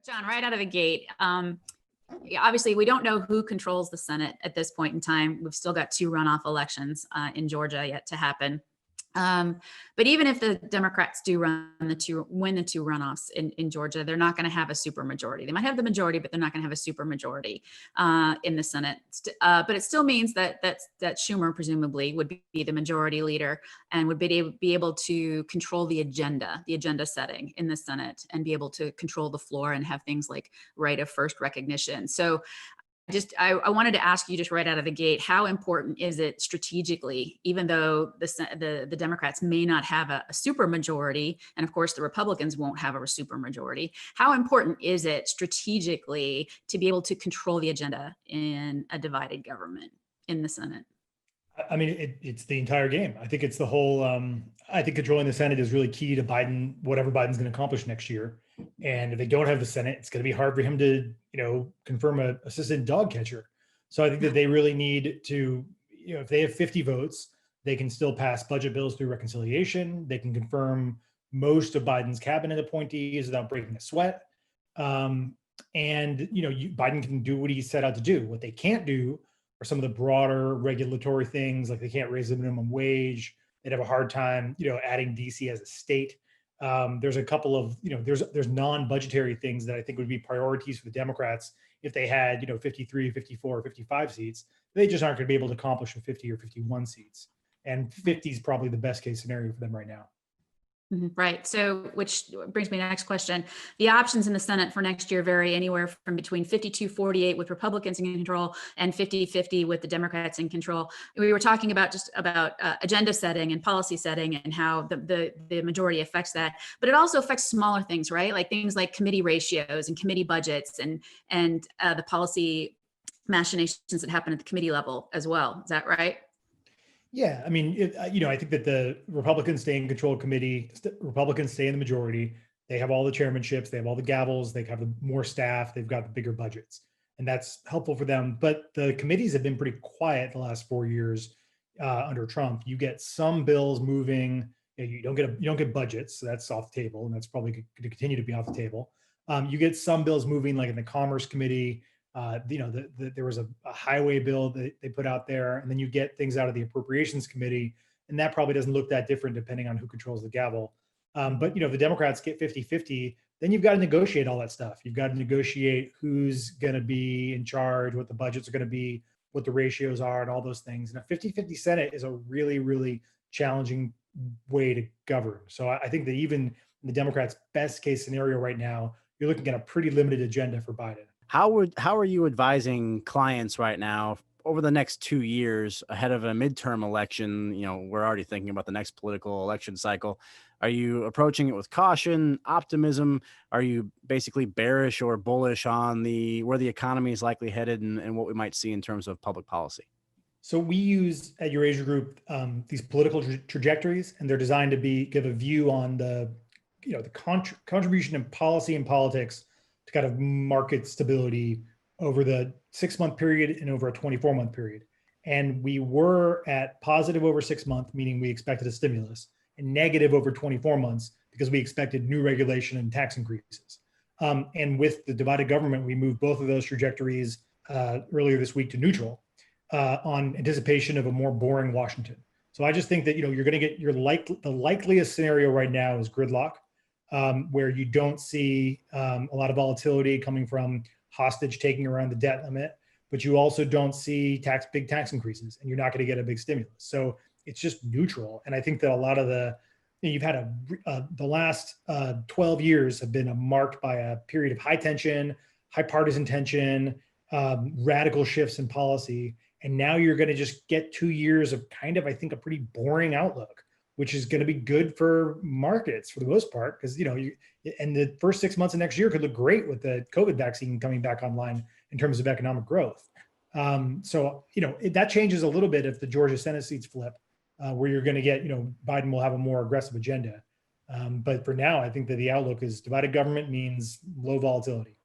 Jon, right out of the gate, obviously we don't know who controls the Senate at this point in time. We've still got 2 runoff elections in Georgia yet to happen. But even if the Democrats do win the 2 runoffs in Georgia, they're not going to have a supermajority. They might have the majority, but they're not going to have a supermajority in the Senate. But it still means that Schumer presumably would be the majority leader and would be able to control the agenda setting in the Senate, and be able to control the floor and have things like right of first recognition. So I wanted to ask you just right out of the gate, how important is it strategically, even though the Democrats may not have a super majority, and of course the Republicans won't have a super majority, how important is it strategically to be able to control the agenda in a divided government in the Senate? I mean, it's the entire game. I think it's the whole, I think controlling the Senate is really key to Biden, whatever Biden's going to accomplish next year. And if they don't have the Senate, it's going to be hard for him to, confirm an assistant dog catcher. So I think that they really need to, if they have 50 votes, they can still pass budget bills through reconciliation. They can confirm most of Biden's cabinet appointees without breaking a sweat. And, Biden can do what he set out to do. What they can't do are some of the broader regulatory things, like they can't raise the minimum wage. They'd have a hard time, adding DC as a state. There's a couple of, there's non-budgetary things that I think would be priorities for the Democrats if they had, 53, 54, 55 seats. They just aren't going to be able to accomplish with 50 or 51 seats. And 50 is probably the best case scenario for them right now. Right. So, which brings me to the next question. The options in the Senate for next year vary anywhere from between 52-48 with Republicans in control and 50-50 with the Democrats in control. We were talking about agenda setting and policy setting and how the majority affects that, but it also affects smaller things, right? Like things like committee ratios and committee budgets and the policy machinations that happen at the committee level as well. Is that right? Yeah, I mean, I think that the Republicans stay in control of committee, Republicans stay in the majority. They have all the chairmanships, they have all the gavels, they have more staff, they've got the bigger budgets, and that's helpful for them. But the committees have been pretty quiet the last 4 years under Trump. You get some bills moving, you don't get budgets, so that's off the table, and that's probably going to continue to be off the table. You get some bills moving, like in the Commerce Committee. There was a highway bill that they put out there, and then you get things out of the Appropriations Committee, and that probably doesn't look that different depending on who controls the gavel. But if the Democrats get 50-50, then you've got to negotiate all that stuff. You've got to negotiate who's going to be in charge, what the budgets are going to be, what the ratios are, and all those things. And a 50-50 Senate is a really, really challenging way to govern. So I think that even in the Democrats' best case scenario right now, you're looking at a pretty limited agenda for Biden. How are you advising clients right now over the next 2 years ahead of a midterm election? We're already thinking about the next political election cycle. Are you approaching it with caution, optimism? Are you basically bearish or bullish on where the economy is likely headed and what we might see in terms of public policy? So we use at Eurasia Group these political trajectories, and they're designed to give a view on the contribution of policy and politics to kind of market stability over the 6-month period and over a 24-month period. And we were at positive over 6 months, meaning we expected a stimulus, and negative over 24 months because we expected new regulation and tax increases. And with the divided government, we moved both of those trajectories earlier this week to neutral on anticipation of a more boring Washington. So I just think that you're going to get the likeliest scenario right now is gridlock. Where you don't see a lot of volatility coming from hostage taking around the debt limit, but you also don't see big tax increases, and you're not going to get a big stimulus. So it's just neutral. And I think that a lot of you've had the last 12 years have been marked by a period of high tension, high partisan tension, radical shifts in policy. And now you're going to just get 2 years of kind of, I think, a pretty boring outlook, which is going to be good for markets for the most part, because and the first 6 months of next year could look great with the COVID vaccine coming back online in terms of economic growth. That changes a little bit if the Georgia Senate seats flip, where you're going to get Biden will have a more aggressive agenda. But for now, I think that the outlook is divided government means low volatility.